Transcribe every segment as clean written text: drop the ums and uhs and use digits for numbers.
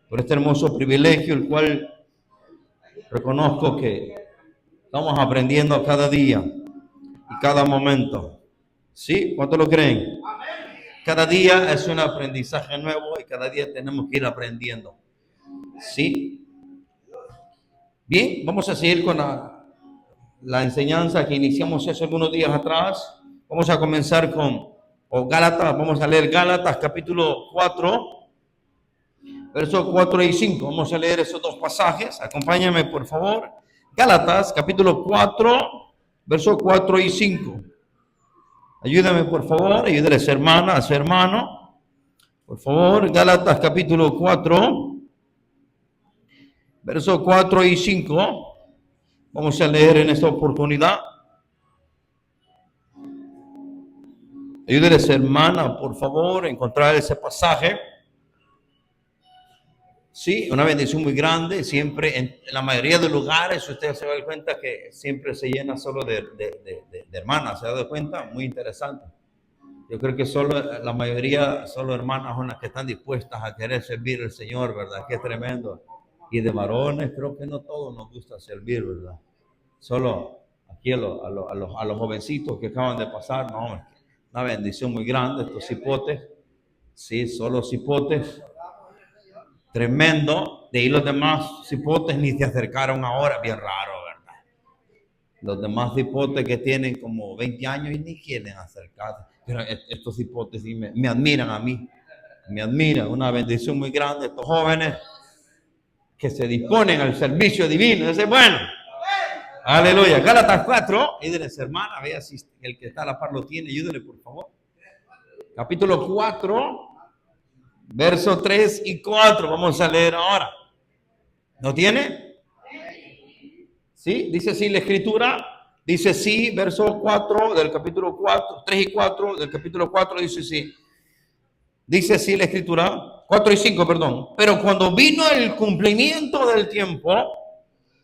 por este hermoso privilegio, el cual reconozco que estamos aprendiendo cada día y cada momento. ¿Sí? ¿Cuántos lo creen? Cada día es un aprendizaje nuevo y cada día tenemos que ir aprendiendo. ¿Sí? Bien, vamos a seguir con la enseñanza que iniciamos hace algunos días atrás. Vamos a comenzar con Gálatas, vamos a leer Gálatas capítulo 4, versos 4 y 5. Vamos a leer esos dos pasajes. Acompáñame, por favor. Gálatas capítulo 4, versos 4 y 5. Ayúdame, por favor. Ayúdale a su hermana, a su hermano. Por favor, Gálatas capítulo 4, versos 4 y 5. Vamos a leer en esta oportunidad. Ayúdale a su hermana, por favor, a encontrar ese pasaje. Sí, una bendición muy grande. Siempre, en la mayoría de lugares, usted se da cuenta que siempre se llena solo de hermanas. ¿Se ha dado cuenta? Muy interesante. Yo creo que la mayoría, solo hermanas son las que están dispuestas a querer servir al Señor, ¿verdad? Qué tremendo. Y de varones, creo que no todos nos gusta servir, ¿verdad? Solo aquí a los jovencitos que acaban de pasar, no, una bendición muy grande, estos cipotes. Sí, solo cipotes. Tremendo. De ahí los demás cipotes ni se acercaron ahora, bien raro, ¿verdad? Los demás cipotes que tienen como 20 años y ni quieren acercarse. Pero estos cipotes sí me admiran a mí. Me admiran. Una bendición muy grande. Estos jóvenes que se disponen al servicio divino. Ese es bueno. Aleluya. Gálatas 4. Ayúdenle, hermana. Vea si el que está a la par lo tiene. Ayúdenle, por favor. Capítulo 4. Versos 3 y 4, vamos a leer ahora. ¿No tiene? ¿Sí? Dice así la escritura. Dice sí, verso 4 del capítulo 4, 3 y 4 del capítulo 4 dice sí. Dice así la escritura, 4 y 5, perdón. Pero cuando vino el cumplimiento del tiempo,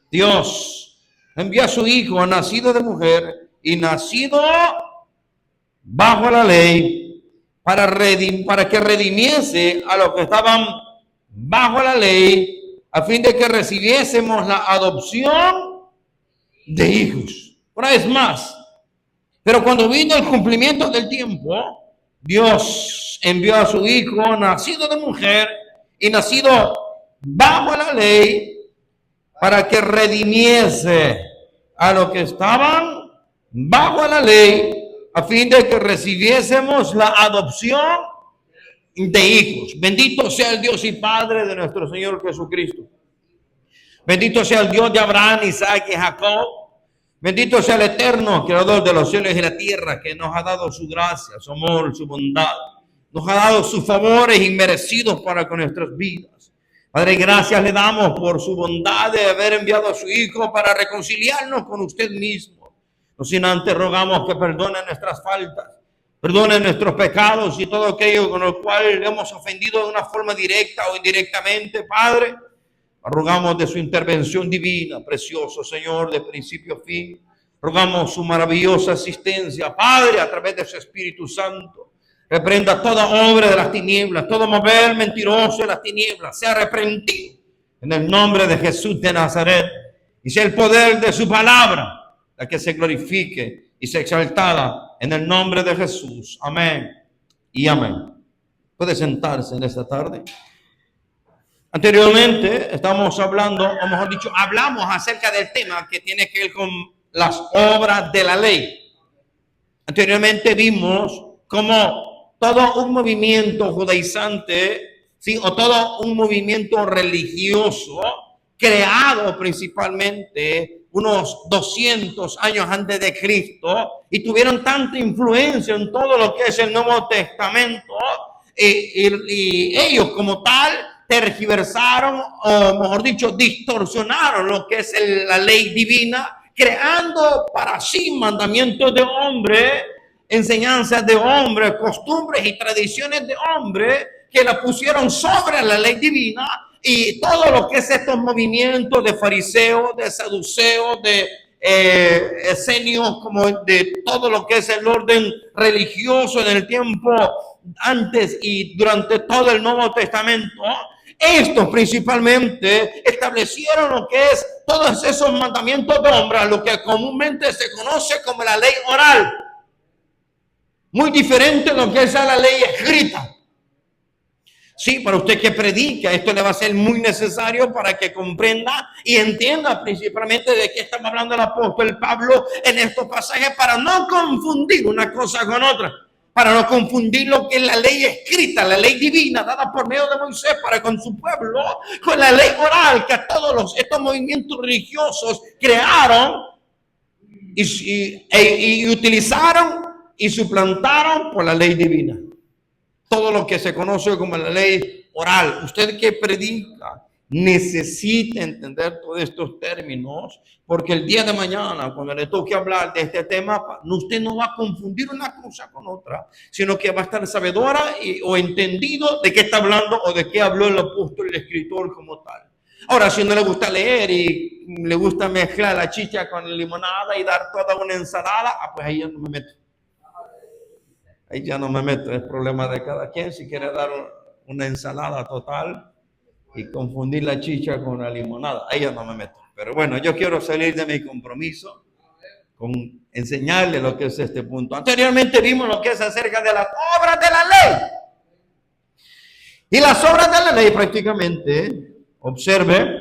Dios envió a su hijo, nacido de mujer y nacido bajo la ley, para que redimiese a los que estaban bajo la ley, a fin de que recibiésemos la adopción de hijos. Una vez más, pero cuando vino el cumplimiento del tiempo, Dios envió a su hijo, nacido de mujer y nacido bajo la ley, para que redimiese a los que estaban bajo la ley, a fin de que recibiésemos la adopción de hijos. Bendito sea el Dios y Padre de nuestro Señor Jesucristo. Bendito sea el Dios de Abraham, Isaac y Jacob. Bendito sea el eterno creador de los cielos y la tierra, que nos ha dado su gracia, su amor, su bondad. Nos ha dado sus favores inmerecidos para con nuestras vidas. Padre, gracias le damos por su bondad de haber enviado a su Hijo para reconciliarnos con usted mismo. No sin antes rogamos que perdone nuestras faltas, perdone nuestros pecados y todo aquello con lo cual le hemos ofendido de una forma directa o indirectamente, Padre. Rogamos de su intervención divina, precioso Señor, de principio a fin. Rogamos su maravillosa asistencia, Padre, a través de su Espíritu Santo. Reprenda toda obra de las tinieblas, todo mover mentiroso de las tinieblas, sea reprendido en el nombre de Jesús de Nazaret. Y sea el poder de su palabra la que se glorifique y sea exaltada en el nombre de Jesús. Amén y amén. Puede sentarse en esta tarde. Anteriormente estamos hablando, o mejor dicho, hablamos acerca del tema que tiene que ver con las obras de la ley. Anteriormente vimos cómo todo un movimiento judaizante, ¿sí? O todo un movimiento religioso creado principalmente unos 200 años antes de Cristo y tuvieron tanta influencia en todo lo que es el Nuevo Testamento y ellos como tal tergiversaron, o mejor dicho, distorsionaron lo que es la ley divina, creando para sí mandamientos de hombre, enseñanzas de hombre, costumbres y tradiciones de hombre que la pusieron sobre la ley divina. Y todo lo que es estos movimientos de fariseos, de saduceos, de esenios, como de todo lo que es el orden religioso en el tiempo antes y durante todo el Nuevo Testamento, Estos principalmente establecieron lo que es todos esos mandamientos de obra, lo que comúnmente se conoce como la ley oral. Muy diferente de lo que es la ley escrita. Sí, para usted que predica, esto le va a ser muy necesario para que comprenda y entienda principalmente de qué estamos hablando el apóstol Pablo en estos pasajes, para no confundir una cosa con otra, para no confundir lo que es la ley escrita, la ley divina dada por medio de Moisés para con su pueblo, con la ley oral que todos estos movimientos religiosos crearon y utilizaron y suplantaron por la ley divina. Todo lo que se conoce como la ley oral. Usted que predica necesita entender todos estos términos, porque el día de mañana, cuando le toque hablar de este tema, usted no va a confundir una cosa con otra, sino que va a estar sabedora o entendido de qué está hablando o de qué habló el apóstol, el escritor como tal. Ahora, si no le gusta leer y le gusta mezclar la chicha con la limonada y dar toda una ensalada, pues ahí ya no me meto. Ahí ya no me meto, es problema de cada quien. Si quiere dar una ensalada total y confundir la chicha con la limonada, ahí ya no me meto. Pero bueno, yo quiero salir de mi compromiso con enseñarle lo que es este punto. Anteriormente vimos lo que es acerca de las obras de la ley. Y las obras de la ley prácticamente, observe,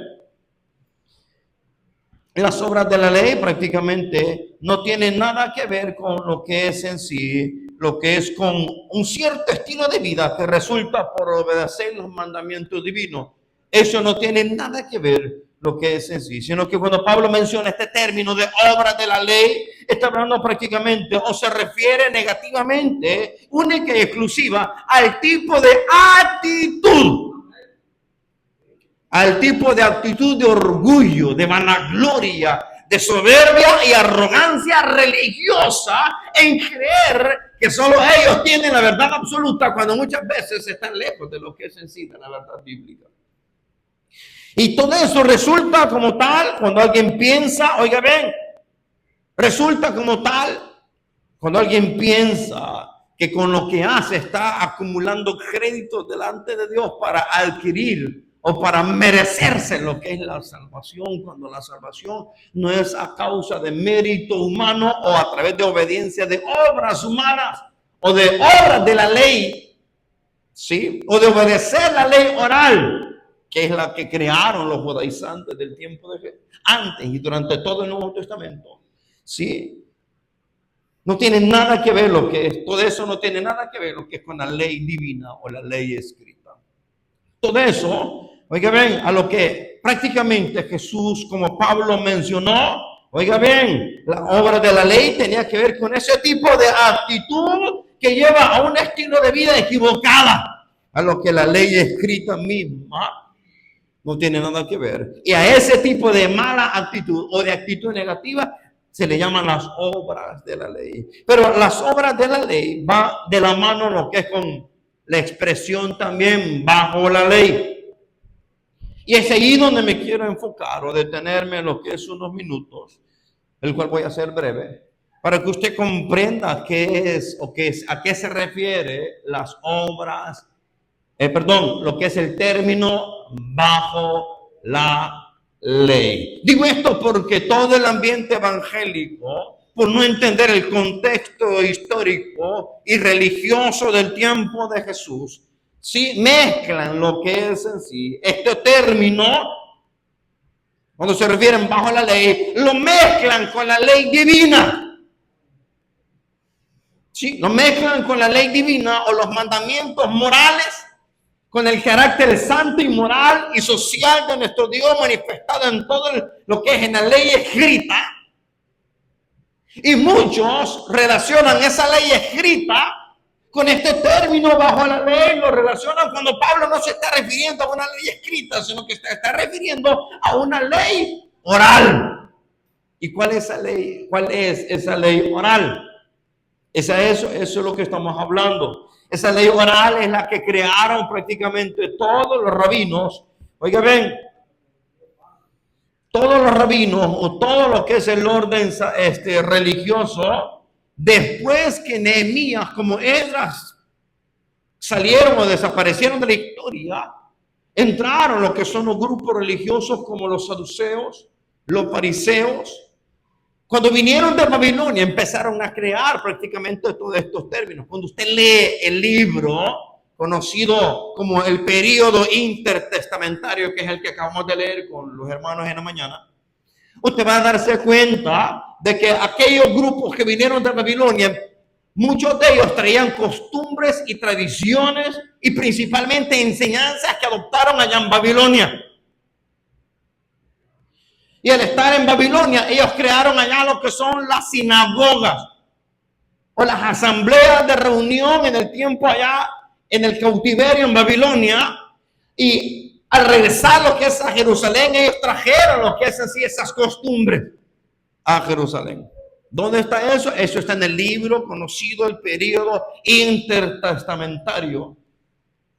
las obras de la ley prácticamente no tienen nada que ver con lo que es en sí, lo que es con un cierto estilo de vida que resulta por obedecer los mandamientos divinos. Eso no tiene nada que ver lo que es en sí, sino que cuando Pablo menciona este término de obras de la ley, está hablando prácticamente o se refiere negativamente, única y exclusiva, al tipo de actitud. Al tipo de actitud de orgullo, de vanagloria, de soberbia y arrogancia religiosa en creer que solo ellos tienen la verdad absoluta, cuando muchas veces están lejos de lo que es en sí de la verdad bíblica. Y todo eso resulta como tal cuando alguien piensa, oiga bien, resulta como tal cuando alguien piensa que con lo que hace está acumulando créditos delante de Dios para adquirir o para merecerse lo que es la salvación, cuando la salvación no es a causa de mérito humano o a través de obediencia de obras humanas o de obras de la ley, ¿sí? O de obedecer la ley oral, que es la que crearon los judaizantes del tiempo de Jesús, antes y durante todo el Nuevo Testamento, ¿sí? No tiene nada que ver lo que es, todo eso no tiene nada que ver lo que es con la ley divina o la ley escrita. Todo eso, oiga bien, a lo que prácticamente Jesús, como Pablo mencionó, oiga bien, la obra de la ley tenía que ver con ese tipo de actitud que lleva a un estilo de vida equivocada, a lo que la ley escrita misma no tiene nada que ver. Y a ese tipo de mala actitud o de actitud negativa se le llaman las obras de la ley. Pero las obras de la ley va de la mano lo que es con la expresión también bajo la ley. Y es ahí donde me quiero enfocar o detenerme en lo que es unos minutos, el cual voy a ser breve, para que usted comprenda qué es o qué es, a qué se refiere las obras, lo que es el término bajo la ley. Digo esto porque todo el ambiente evangélico, por no entender el contexto histórico y religioso del tiempo de Jesús, sí mezclan lo que es en sí este término, cuando se refieren bajo la ley, lo mezclan con la ley divina. Sí, lo mezclan con la ley divina o los mandamientos morales, con el carácter santo y moral y social de nuestro Dios manifestado en todo lo que es en la ley escrita. Y muchos relacionan esa ley escrita con este término bajo la ley, lo relacionan cuando Pablo no se está refiriendo a una ley escrita, sino que se está refiriendo a una ley oral. ¿Y cuál es esa ley? ¿Cuál es esa ley oral? Eso es lo que estamos hablando. Esa ley oral es la que crearon prácticamente todos los rabinos. Oiga, ven, todos los rabinos o todo lo que es el orden religioso, después que Nehemías como Esdras salieron o desaparecieron de la historia, Entraron lo que son los grupos religiosos como los saduceos, los fariseos. Cuando vinieron de Babilonia empezaron a crear prácticamente todos estos términos. Cuando usted lee el libro conocido como el período intertestamentario, que es el que acabamos de leer con los hermanos en la mañana, usted va a darse cuenta de que aquellos grupos que vinieron de Babilonia, muchos de ellos traían costumbres y tradiciones y principalmente enseñanzas que adoptaron allá en Babilonia. Y al estar en Babilonia, ellos crearon allá lo que son las sinagogas o las asambleas de reunión en el tiempo allá en el cautiverio en Babilonia. Y al regresar lo que es a Jerusalén, ellos trajeron lo que es así esas costumbres a Jerusalén. ¿Dónde está eso? Eso está en el libro conocido, el período intertestamentario.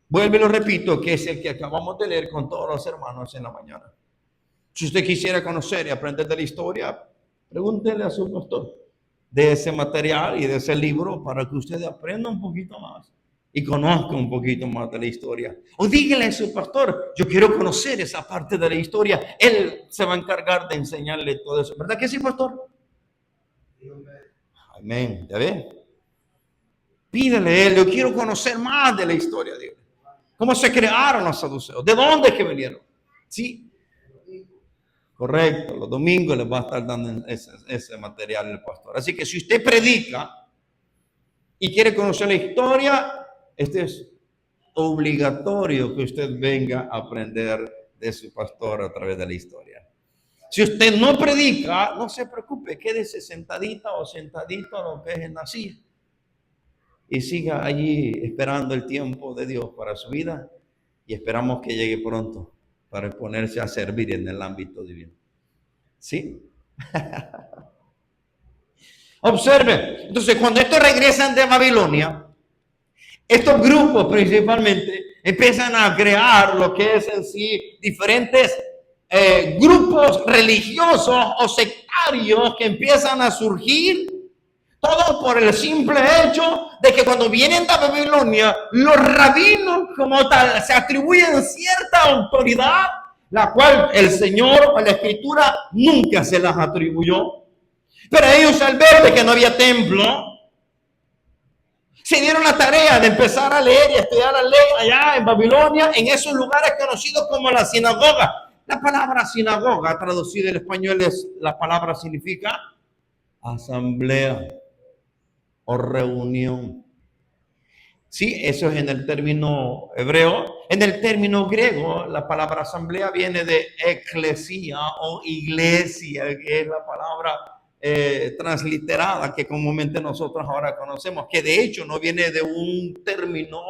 Vuelvo y lo repito, que es el que acabamos de leer con todos los hermanos en la mañana. Si usted quisiera conocer y aprender de la historia, pregúntele a su pastor de ese material y de ese libro para que usted aprenda un poquito más y conozca un poquito más de la historia. O dígale a su pastor, yo quiero conocer esa parte de la historia. Él se va a encargar de enseñarle todo eso. ¿Verdad que sí, pastor? Amén. ¿Ya ve? Pídele a él, yo quiero conocer más de la historia. Dígale. ¿Cómo se crearon los saduceos? ¿De dónde es que vinieron? Sí. Correcto, los domingos les va a estar dando ese material el pastor. Así que si usted predica y quiere conocer la historia, es obligatorio que usted venga a aprender de su pastor a través de la historia. Si usted no predica, no se preocupe, quédese sentadita o sentadito a lo que es en la silla y siga allí esperando el tiempo de Dios para su vida y esperamos que llegue pronto para ponerse a servir en el ámbito divino. ¿Sí? Observe, entonces cuando estos regresan de Babilonia, estos grupos principalmente empiezan a crear lo que es en sí diferentes grupos religiosos o sectarios que empiezan a surgir, todo por el simple hecho de que cuando vienen de Babilonia, los rabinos como tal se atribuyen cierta autoridad, la cual el Señor o la Escritura nunca se las atribuyó. Pero ellos al ver de que no había templo, se dieron la tarea de empezar a leer y a estudiar la ley allá en Babilonia, en esos lugares conocidos como la sinagoga. La palabra sinagoga, traducida en español, la palabra significa asamblea o reunión. Sí, eso es en el término hebreo. En el término griego, la palabra asamblea viene de eclesia o iglesia, que es la palabra transliterada que comúnmente nosotros ahora conocemos, que de hecho no viene de un término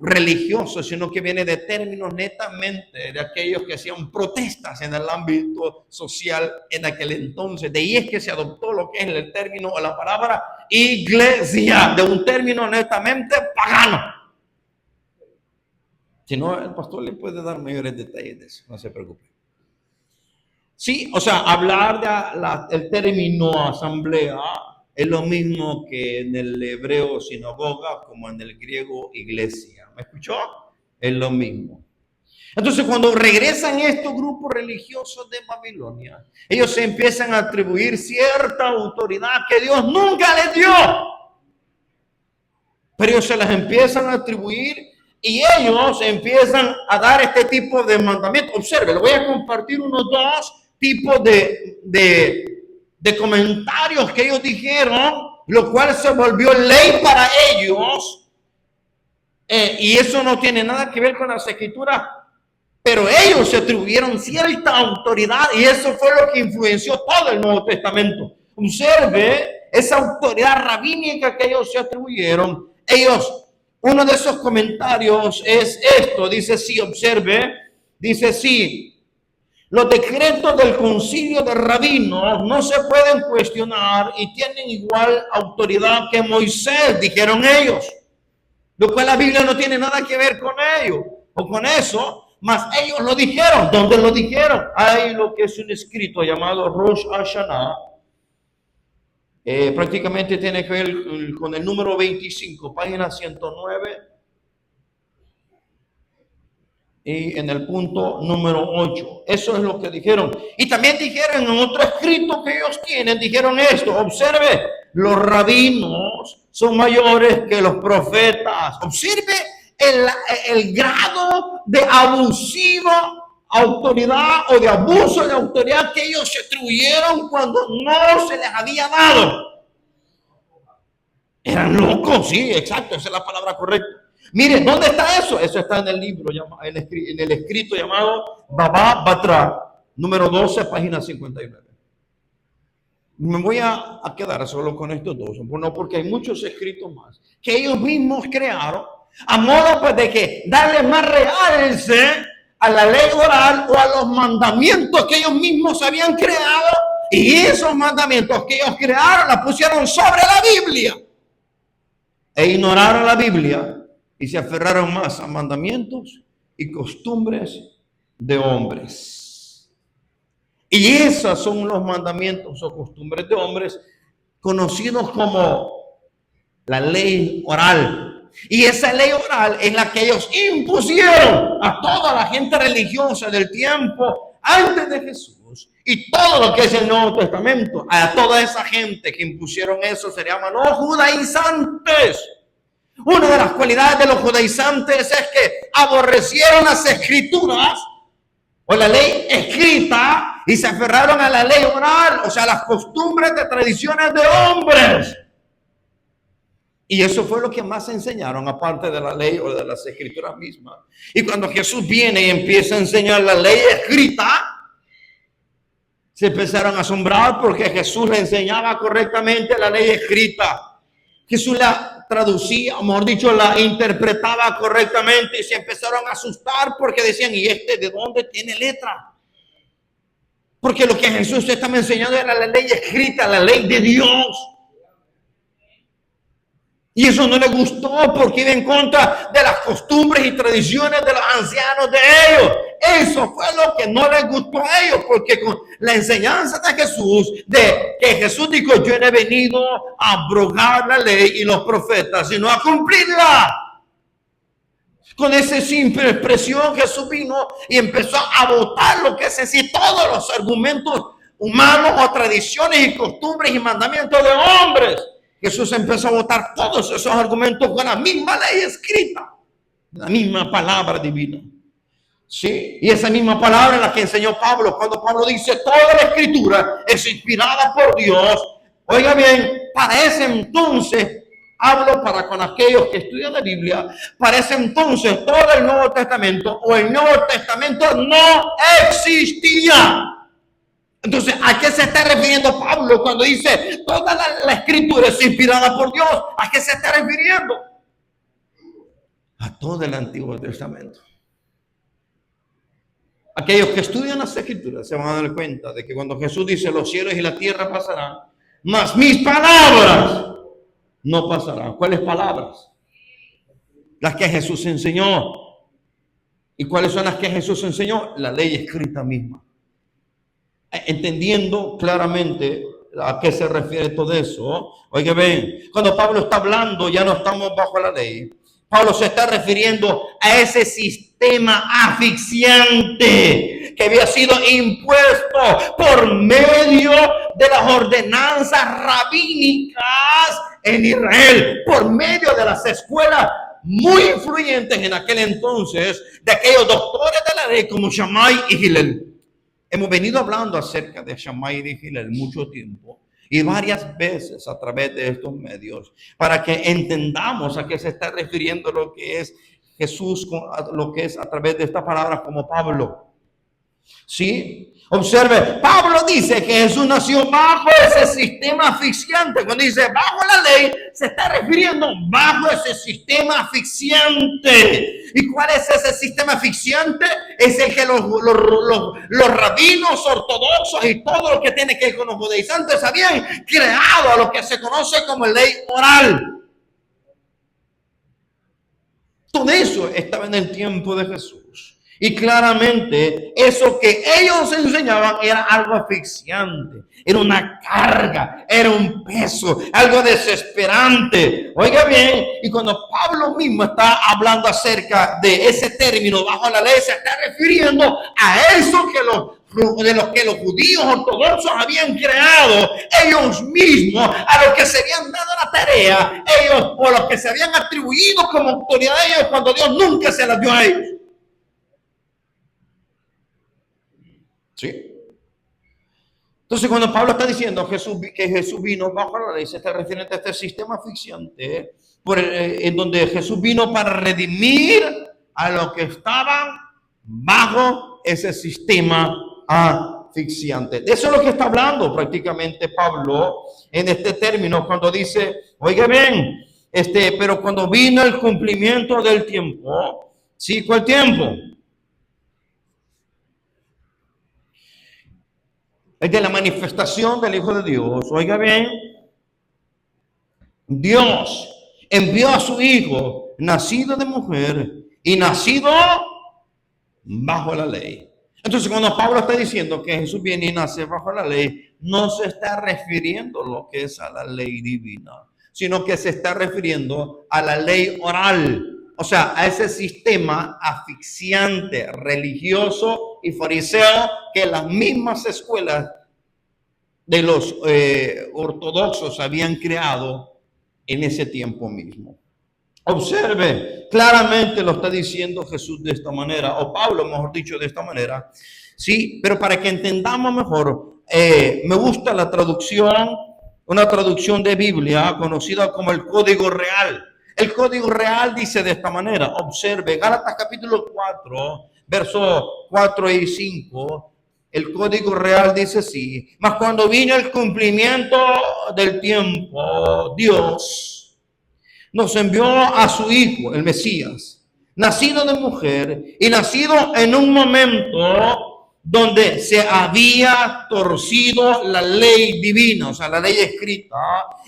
religioso, sino que viene de términos netamente de aquellos que hacían protestas en el ámbito social en aquel entonces. De ahí es que se adoptó lo que es el término o la palabra iglesia, de un término netamente pagano. Si no, el pastor le puede dar mayores detalles de eso, no se preocupe. Sí, o sea, hablar del término asamblea es lo mismo que en el hebreo sinagoga como en el griego iglesia. ¿Me escuchó? Es lo mismo. Entonces, cuando regresan estos grupos religiosos de Babilonia, ellos se empiezan a atribuir cierta autoridad que Dios nunca les dio. Pero ellos se las empiezan a atribuir y ellos empiezan a dar este tipo de mandamientos. Observe, le voy a compartir unos dos tipos de comentarios que ellos dijeron, lo cual se volvió ley para ellos. Y eso no tiene nada que ver con las escrituras, pero ellos se atribuyeron cierta autoridad y eso fue lo que influenció todo el Nuevo Testamento. Observe esa autoridad rabínica que ellos se atribuyeron. Uno de esos comentarios es esto, dice sí, observe, dice sí. Los decretos del concilio de rabinos no se pueden cuestionar y tienen igual autoridad que Moisés, dijeron ellos. Lo cual la Biblia no tiene nada que ver con ello o con eso, mas ellos lo dijeron. ¿Dónde lo dijeron? Hay lo que es un escrito llamado Rosh Hashanah. Prácticamente tiene que ver con el número 25, página 109. Y en el punto número 8, eso es lo que dijeron. Y también dijeron en otro escrito que ellos tienen, dijeron esto, observe, los rabinos son mayores que los profetas. Observe el grado de abusiva autoridad o de abuso de autoridad que ellos se atribuyeron cuando no se les había dado. Eran locos, sí, exacto, esa es la palabra correcta. Mire, ¿dónde está eso? Eso está en el libro, en el escrito llamado Baba Batra, número 12, página 59. Me voy a quedar solo con estos dos, no porque hay muchos escritos más que ellos mismos crearon a modo pues de que darle más realce a la ley oral o a los mandamientos que ellos mismos habían creado, y esos mandamientos que ellos crearon la pusieron sobre la Biblia e ignoraron la Biblia y se aferraron más a mandamientos y costumbres de hombres. Y esos son los mandamientos o costumbres de hombres conocidos como la ley oral. Y esa ley oral es la que ellos impusieron a toda la gente religiosa del tiempo antes de Jesús. Y todo lo que es el Nuevo Testamento, a toda esa gente que impusieron eso se llaman los judaizantes. Una de las cualidades de los judaizantes es que aborrecieron las escrituras o la ley escrita y se aferraron a la ley oral, o sea, las costumbres de tradiciones de hombres. Y eso fue lo que más enseñaron, aparte de la ley o de las escrituras mismas. Y cuando Jesús viene y empieza a enseñar la ley escrita, se empezaron a asombrar porque Jesús le enseñaba correctamente la ley escrita. Jesús la traducía, o mejor dicho, la interpretaba correctamente, y se empezaron a asustar porque decían, ¿y este de dónde tiene letra? Porque lo que Jesús estaba enseñando era la ley escrita, la ley de Dios. Y eso no le gustó porque iba en contra de las costumbres y tradiciones de los ancianos de ellos. Eso fue lo que no les gustó a ellos, porque con la enseñanza de Jesús, de que Jesús dijo, yo no he venido a abrogar la ley y los profetas, sino a cumplirla. Con esa simple expresión Jesús vino y empezó a botar lo que es así, todos los argumentos humanos o tradiciones y costumbres y mandamientos de hombres. Jesús empezó a botar todos esos argumentos con la misma ley escrita, la misma palabra divina. Sí, y esa misma palabra es la que enseñó Pablo, cuando Pablo dice, toda la escritura es inspirada por Dios. Oiga bien, para ese entonces, hablo para con aquellos que estudian la Biblia, para ese entonces todo el Nuevo Testamento o el Nuevo Testamento no existía. Entonces, ¿a qué se está refiriendo Pablo cuando dice toda la escritura es inspirada por Dios? ¿A qué se está refiriendo? A todo el Antiguo Testamento. Aquellos que estudian las escrituras se van a dar cuenta de que cuando Jesús dice los cielos y la tierra pasarán, mas mis palabras no pasarán. ¿Cuáles palabras? Las que Jesús enseñó. ¿Y cuáles son las que Jesús enseñó? La ley escrita misma. Entendiendo claramente a qué se refiere todo eso. Oiga, ven, cuando Pablo está hablando, ya no estamos bajo la ley. Pablo se está refiriendo a ese sistema asfixiante que había sido impuesto por medio de las ordenanzas rabínicas en Israel, por medio de las escuelas muy influyentes en aquel entonces, de aquellos doctores de la ley como Shammai y Hillel. Hemos venido hablando acerca de Shammai y de Hillel mucho tiempo y varias veces a través de estos medios para que entendamos a qué se está refiriendo lo que es Jesús, lo que es a través de esta palabra como Pablo. ¿Sí? Observe, Pablo dice que Jesús nació bajo ese sistema asfixiante. Cuando dice bajo la ley, se está refiriendo bajo ese sistema asfixiante. ¿Y cuál es ese sistema asfixiante? Es el que los rabinos ortodoxos y todo lo que tiene que ver con los judaizantes habían creado a lo que se conoce como ley oral. Todo eso estaba en el tiempo de Jesús. Y claramente eso que ellos enseñaban era algo asfixiante, era una carga, era un peso, algo desesperante. Oiga bien, y cuando Pablo mismo está hablando acerca de ese término bajo la ley, se está refiriendo a eso de los que los judíos ortodoxos habían creado ellos mismos, a los que se habían dado la tarea, ellos, o los que se habían atribuido como autoridad de ellos cuando Dios nunca se las dio a ellos. ¿Sí? Entonces, cuando Pablo está diciendo que Jesús vino bajo la ley, se está refiriendo a este sistema asfixiante en donde Jesús vino para redimir a los que estaban bajo ese sistema asfixiante. De eso es lo que está hablando prácticamente Pablo en este término cuando dice, oiga bien, pero cuando vino el cumplimiento del tiempo, ¿sí? ¿Cuál tiempo? Es de la manifestación del Hijo de Dios. Oiga bien, Dios envió a su Hijo, nacido de mujer y nacido bajo la ley. Entonces, cuando Pablo está diciendo que Jesús viene y nace bajo la ley, no se está refiriendo lo que es a la ley divina, sino que se está refiriendo a la ley oral. O sea, a ese sistema asfixiante, religioso y fariseo que las mismas escuelas de los ortodoxos habían creado en ese tiempo mismo. Observe, claramente lo está diciendo Jesús de esta manera, o Pablo, mejor dicho, de esta manera. Sí, pero para que entendamos mejor, me gusta la traducción, una traducción de Biblia conocida como el Código Real. El Código Real dice de esta manera, observe, Gálatas capítulo 4, versos 4 y 5, el Código Real dice así, mas cuando vino el cumplimiento del tiempo, Dios nos envió a su Hijo, el Mesías, nacido de mujer y nacido en un momento donde se había torcido la ley divina, o sea, la ley escrita,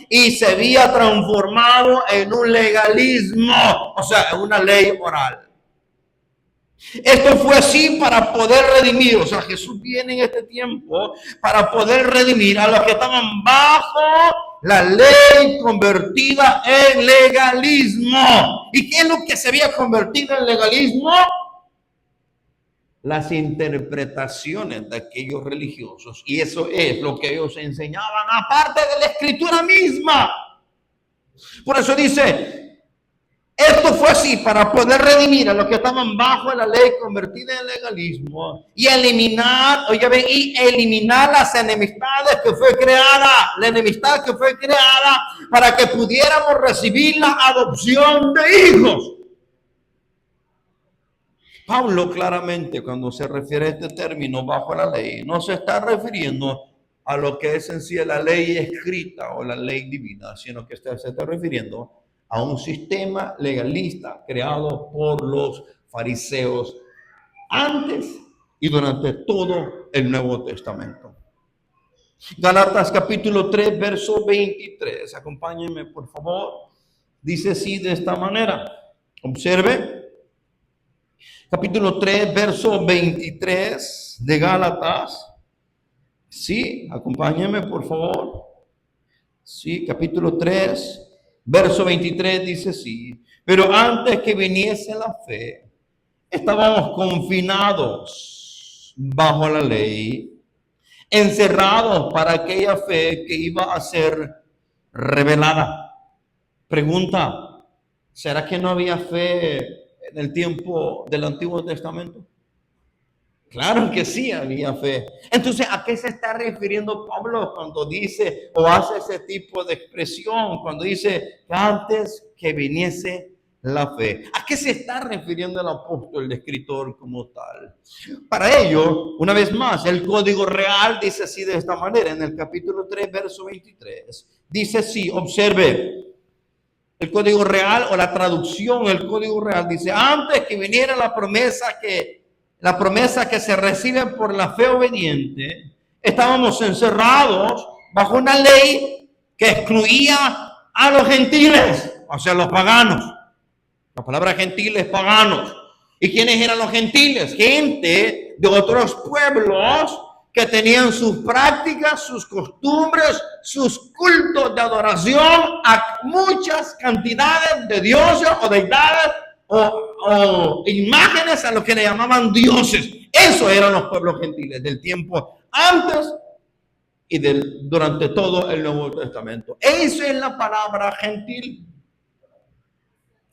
y se había transformado en un legalismo, o sea, en una ley oral. Esto fue así para poder redimir, o sea, Jesús viene en este tiempo para poder redimir a los que estaban bajo la ley convertida en legalismo. ¿Y qué es lo que se había convertido en legalismo? Las interpretaciones de aquellos religiosos. Y eso es lo que ellos enseñaban, aparte de la escritura misma. Por eso dice, esto fue así para poder redimir a los que estaban bajo la ley convertida en legalismo y eliminar, las enemistades que fue creada, la enemistad que fue creada para que pudiéramos recibir la adopción de hijos. Pablo claramente cuando se refiere a este término bajo la ley, no se está refiriendo a lo que es en sí la ley escrita o la ley divina, sino que se está refiriendo a un sistema legalista creado por los fariseos antes y durante todo el Nuevo Testamento. Gálatas capítulo 3, verso 23. Acompáñenme, por favor. Dice así de esta manera. Observe. Capítulo 3, verso 23 de Gálatas. Sí, acompáñenme, por favor. Sí, capítulo 3. Verso 23 dice así, pero antes que viniese la fe, estábamos confinados bajo la ley, encerrados para aquella fe que iba a ser revelada. Pregunta, ¿será que no había fe en el tiempo del Antiguo Testamento? Claro que sí había fe. Entonces, ¿a qué se está refiriendo Pablo cuando dice o hace ese tipo de expresión? Cuando dice que antes que viniese la fe. ¿A qué se está refiriendo el apóstol, el escritor como tal? Para ello, una vez más, el Código Real dice así de esta manera, en el capítulo 3, verso 23. Dice así, observe, el Código Real o la traducción, el Código Real dice, antes que viniera la promesa que se recibe por la fe obediente, estábamos encerrados bajo una ley que excluía a los gentiles, o sea, los paganos. La palabra gentil es paganos. ¿Y quiénes eran los gentiles? Gente de otros pueblos que tenían sus prácticas, sus costumbres, sus cultos de adoración a muchas cantidades de dioses o deidades o imágenes a los que le llamaban dioses. Esos eran los pueblos gentiles del tiempo antes y durante todo el Nuevo Testamento. Esa es la palabra gentil.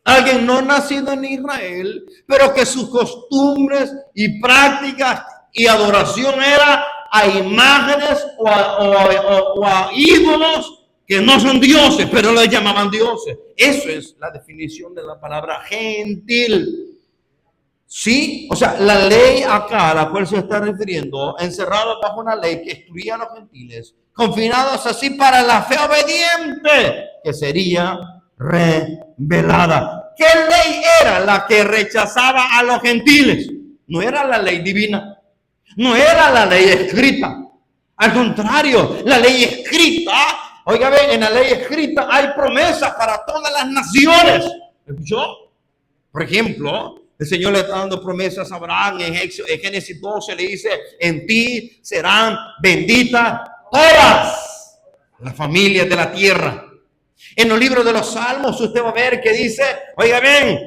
Alguien no nacido en Israel, pero que sus costumbres y prácticas y adoración era a imágenes o a ídolos que no son dioses, pero los llamaban dioses. Eso es la definición de la palabra gentil. Sí, o sea, la ley acá a la cual se está refiriendo, encerrado bajo una ley que excluía a los gentiles, confinados así para la fe obediente, que sería revelada. ¿Qué ley era la que rechazaba a los gentiles? No era la ley divina, no era la ley escrita. Al contrario, la ley escrita, oiga, en la ley escrita hay promesas para todas las naciones. ¿Escuchó? Por ejemplo, el Señor le está dando promesas a Abraham en Génesis 12, le dice, en ti serán benditas todas las familias de la tierra. En los libros de los Salmos usted va a ver que dice, oiga bien,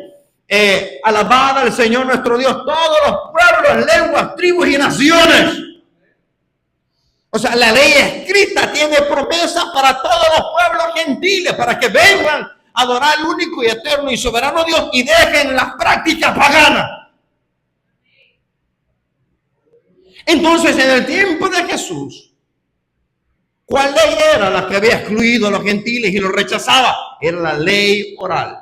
alabad al Señor nuestro Dios, todos los pueblos, lenguas, tribus y naciones. O sea, la ley escrita tiene promesas para todos los pueblos gentiles, para que vengan a adorar al único y eterno y soberano Dios y dejen las prácticas paganas. Entonces, en el tiempo de Jesús, ¿cuál ley era la que había excluido a los gentiles y los rechazaba? Era la ley oral.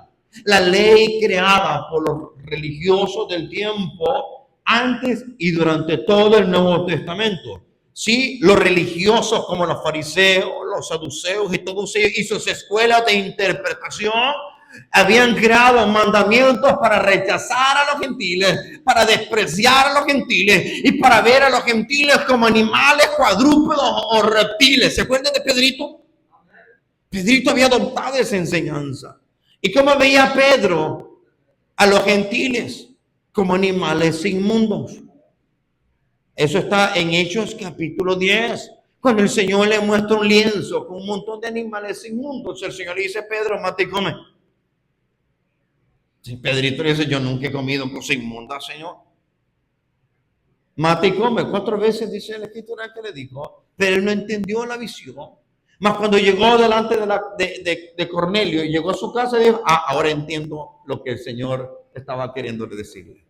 La ley creada por los religiosos del tiempo antes y durante todo el Nuevo Testamento. Sí, los religiosos como los fariseos, los saduceos y todos ellos y sus escuelas de interpretación habían creado mandamientos para rechazar a los gentiles, para despreciar a los gentiles y para ver a los gentiles como animales cuadrúpedos o reptiles. ¿Se acuerdan de Pedrito? Pedrito había adoptado esa enseñanza. ¿Y cómo veía Pedro a los gentiles? Como animales inmundos. Eso está en Hechos capítulo 10. Cuando el Señor le muestra un lienzo con un montón de animales inmundos, el Señor le dice, Pedro, mate y come. Si Pedrito le dice, yo nunca he comido cosa inmunda, Señor. Mate y come. 4 veces dice la Escritura que le dijo, pero él no entendió la visión. Mas cuando llegó delante de Cornelio y llegó a su casa, dijo, ahora entiendo lo que el Señor estaba queriendo decirle.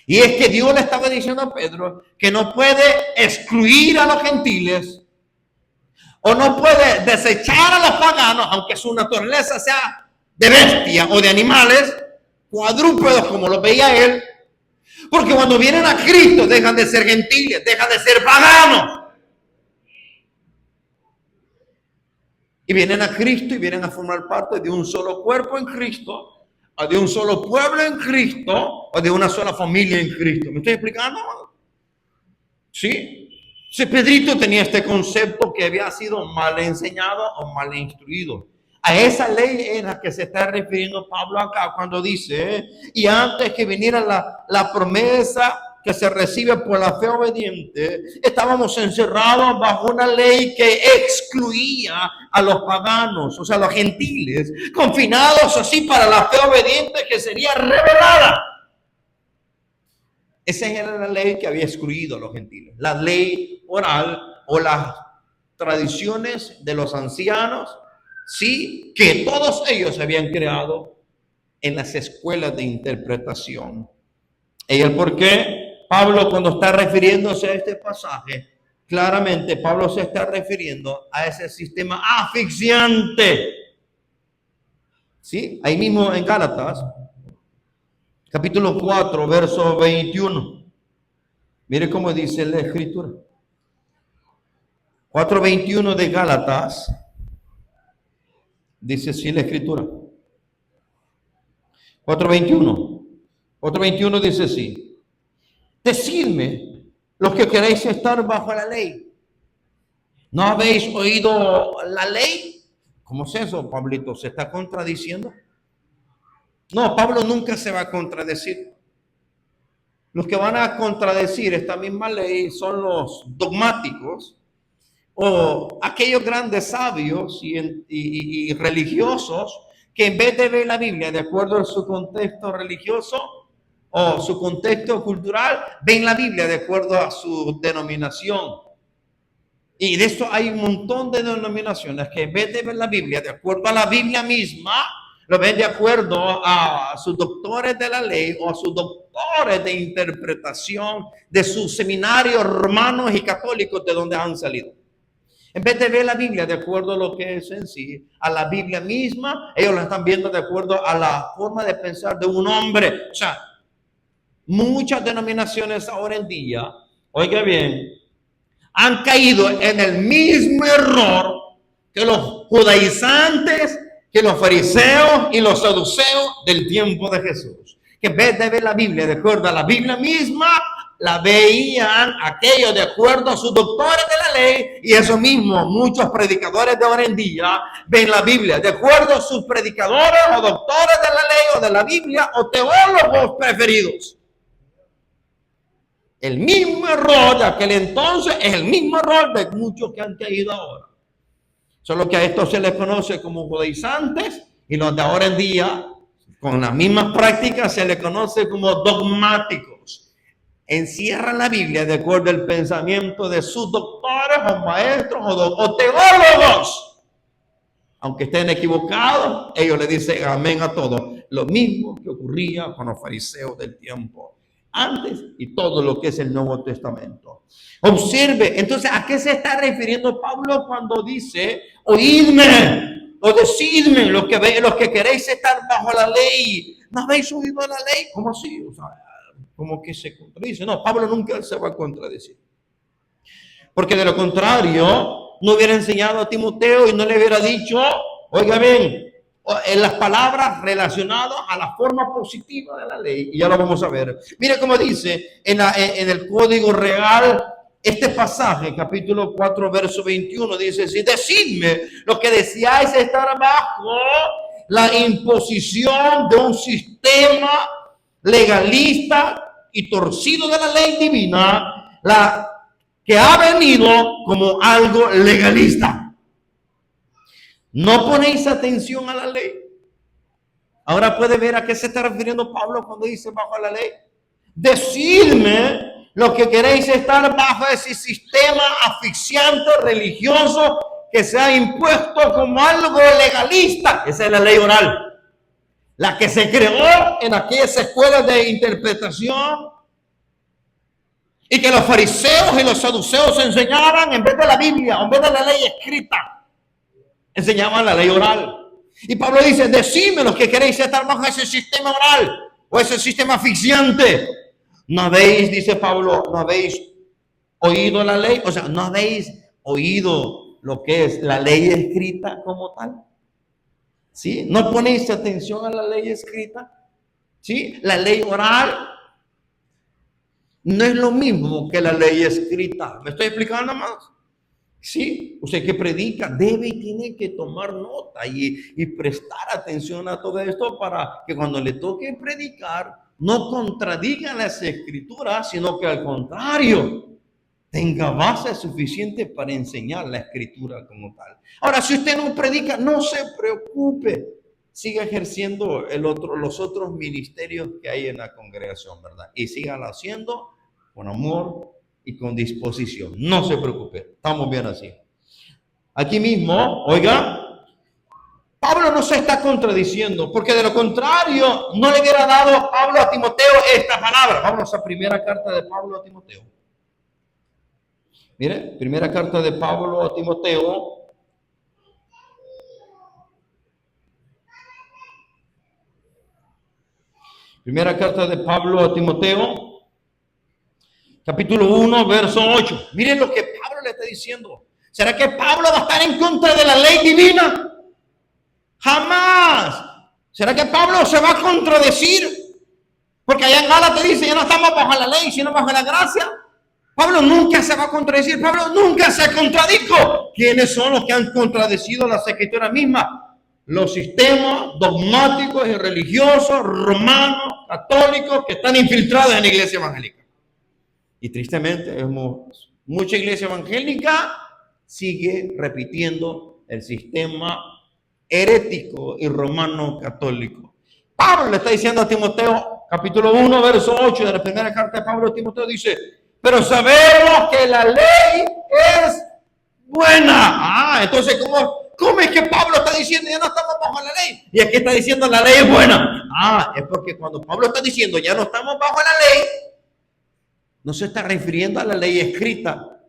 Y es que Dios le estaba diciendo a Pedro que no puede excluir a los gentiles o no puede desechar a los paganos, aunque su naturaleza sea de bestia o de animales, cuadrúpedos como lo veía él, porque cuando vienen a Cristo dejan de ser gentiles, dejan de ser paganos. Y vienen a Cristo y vienen a formar parte de un solo cuerpo en Cristo, o de un solo pueblo en Cristo, o de una sola familia en Cristo. ¿Me estoy explicando? Sí. Si Pedrito tenía este concepto que había sido mal enseñado o mal instruido. A esa ley en la que se está refiriendo Pablo acá cuando dice, y antes que viniera la promesa que se recibe por la fe obediente, estábamos encerrados bajo una ley que excluía a los paganos, o sea, a los gentiles, confinados así para la fe obediente que sería revelada. Esa era la ley que había excluido a los gentiles. La ley oral o las tradiciones de los ancianos, sí, que todos ellos habían creado en las escuelas de interpretación. ¿Y el por qué? Pablo, cuando está refiriéndose a este pasaje, claramente Pablo se está refiriendo a ese sistema asfixiante. ¿Sí? Ahí mismo en Gálatas, capítulo 4, verso 21. Mire cómo dice la Escritura. 4:21 de Gálatas. Dice así la Escritura. 4:21. 4:21 dice así. Decidme, los que queréis estar bajo la ley, ¿no habéis oído la ley? ¿Cómo es eso, Pablito? ¿Se está contradiciendo? No, Pablo nunca se va a contradecir. Los que van a contradecir esta misma ley son los dogmáticos o aquellos grandes sabios y religiosos que en vez de ver la Biblia de acuerdo a su contexto religioso o su contexto cultural, ven la Biblia de acuerdo a su denominación. Y de eso hay un montón de denominaciones que en vez de ver la Biblia de acuerdo a la Biblia misma, lo ven de acuerdo a sus doctores de la ley o a sus doctores de interpretación de sus seminarios romanos y católicos de donde han salido. En vez de ver la Biblia de acuerdo a lo que es en sí, a la Biblia misma, ellos la están viendo de acuerdo a la forma de pensar de un hombre. O sea, muchas denominaciones ahora en día, oiga bien, han caído en el mismo error que los judaizantes, que los fariseos y los saduceos del tiempo de Jesús. Que en vez de ver la Biblia de acuerdo a la Biblia misma, la veían aquellos de acuerdo a sus doctores de la ley, y eso mismo muchos predicadores de ahora en día ven la Biblia de acuerdo a sus predicadores o doctores de la ley o de la Biblia o teólogos preferidos. El mismo error de aquel entonces es el mismo error de muchos que han caído ahora. Solo que a estos se les conoce como judaizantes, y los de ahora en día, con las mismas prácticas, se les conoce como dogmáticos. Encierran la Biblia de acuerdo al pensamiento de sus doctores o maestros o teólogos. Aunque estén equivocados, ellos le dicen amén a todo. Lo mismo que ocurría con los fariseos del tiempo antes y todo lo que es el Nuevo Testamento. Observe, entonces, ¿a qué se está refiriendo Pablo cuando dice, oídme o decidme, los que queréis estar bajo la ley? ¿No habéis oído la ley? ¿Cómo así? O sea, como que se contradice. No, Pablo nunca se va a contradecir. Porque de lo contrario, no hubiera enseñado a Timoteo y no le hubiera dicho, oiga bien, en las palabras relacionadas a la forma positiva de la ley. Y ya lo vamos a ver. Mire cómo dice en el Código Real, este pasaje, capítulo 4, verso 21, dice, si decidme lo que deseáis estar bajo la imposición de un sistema legalista y torcido de la ley divina, que ha venido como algo legalista. ¿No ponéis atención a la ley? Ahora puede ver a qué se está refiriendo Pablo cuando dice bajo la ley. Decidme lo que queréis estar bajo ese sistema asfixiante religioso que se ha impuesto como algo legalista. Esa es la ley oral. La que se creó en aquellas escuelas de interpretación y que los fariseos y los saduceos enseñaban en vez de la Biblia, en vez de la ley escrita, enseñaban la ley oral. Y Pablo dice, decidme los que queréis estar bajo ese sistema oral o ese sistema asfixiante. ¿No habéis, dice Pablo, no habéis oído la ley? O sea, ¿no habéis oído lo que es la ley escrita como tal? ¿Sí? ¿No ponéis atención a la ley escrita? ¿Sí? La ley oral no es lo mismo que la ley escrita. ¿Me estoy explicando más? Sí, usted que predica debe y tiene que tomar nota y prestar atención a todo esto para que cuando le toque predicar no contradiga las escrituras, sino que al contrario tenga base suficiente para enseñar la escritura como tal. Ahora, si usted no predica, no se preocupe, siga ejerciendo los otros ministerios que hay en la congregación, ¿verdad? Y sígalo haciendo con amor y con disposición. No se preocupe, estamos bien así. Aquí mismo, oiga, Pablo no se está contradiciendo, porque de lo contrario no le hubiera dado Pablo a Timoteo esta palabra. Vamos a primera carta de Pablo a Timoteo. Mire, primera carta de Pablo a Timoteo. Primera carta de Pablo a Timoteo, capítulo 1, verso 8. Miren lo que Pablo le está diciendo. ¿Será que Pablo va a estar en contra de la ley divina? Jamás. ¿Será que Pablo se va a contradecir? Porque allá en Gálatas dice, ya no estamos bajo la ley, sino bajo la gracia. Pablo nunca se va a contradecir. Pablo nunca se contradijo. ¿Quiénes son los que han contradecido las escrituras mismas? los sistemas dogmáticos y religiosos romanos, católicos, que están infiltrados en la iglesia evangélica. Y tristemente, mucha iglesia evangélica sigue repitiendo el sistema herético y romano católico. Pablo le está diciendo a Timoteo, capítulo 1, verso 8 de la primera carta de Pablo a Timoteo, dice: pero sabemos que la ley es buena. Entonces, ¿cómo es que Pablo está diciendo ya no estamos bajo la ley? Y aquí está diciendo la ley es buena. Es porque cuando Pablo está diciendo ya no estamos bajo la ley, no se está refiriendo a la ley escrita,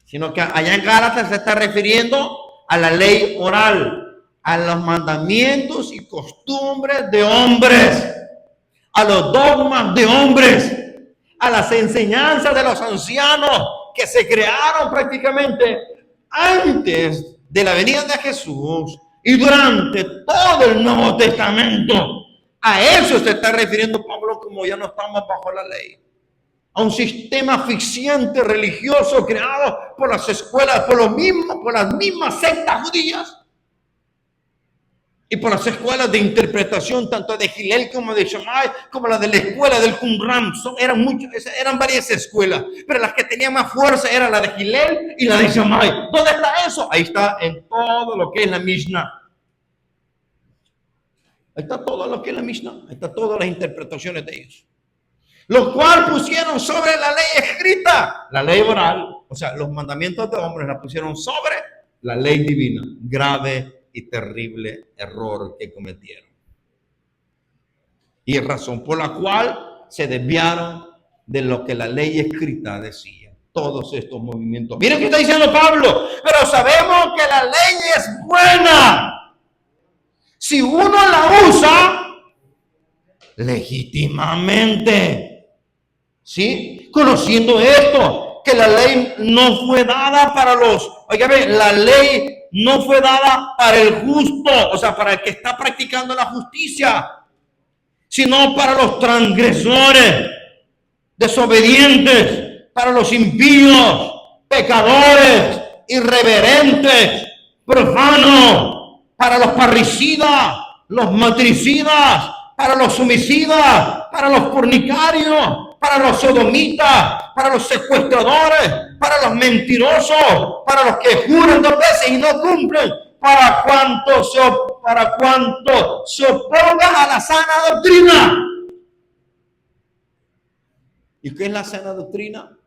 sino que allá en Gálatas se está refiriendo a la ley oral, a los mandamientos y costumbres de hombres, a los dogmas de hombres, a las enseñanzas de los ancianos que se crearon prácticamente antes de la venida de Jesús y durante todo el Nuevo Testamento. A eso se está refiriendo Pablo como ya no estamos bajo la ley. A un sistema asfixiante religioso creado por las escuelas, por las mismas sectas judías y por las escuelas de interpretación tanto de Hillel como de Shammai, como la de la escuela del Qumran. Eran varias escuelas, pero las que tenían más fuerza eran la de Hillel y la de Shammai. ¿Dónde está eso? Ahí está en todo lo que es la Mishnah. Ahí está todo lo que es la Mishnah. Ahí está todas las interpretaciones de ellos. Los cuales pusieron sobre la ley escrita, la ley oral, o sea, los mandamientos de hombres la pusieron sobre la ley divina. Grave y terrible error que cometieron. Y razón por la cual se desviaron de lo que la ley escrita decía. Todos estos movimientos. Miren qué está diciendo Pablo. Pero sabemos que la ley es buena si uno la usa legítimamente. ¿Sí? Conociendo esto, que la ley no fue dada para la ley no fue dada para el justo, o sea, para el que está practicando la justicia, sino para los transgresores, desobedientes, para los impíos, pecadores, irreverentes, profanos, para los parricidas, los matricidas, para los homicidas, para los fornicarios, para los sodomitas, para los secuestradores, para los mentirosos, para los que juran 2 veces y no cumplen, para cuanto se oponga a la sana doctrina. ¿Y qué es la sana doctrina?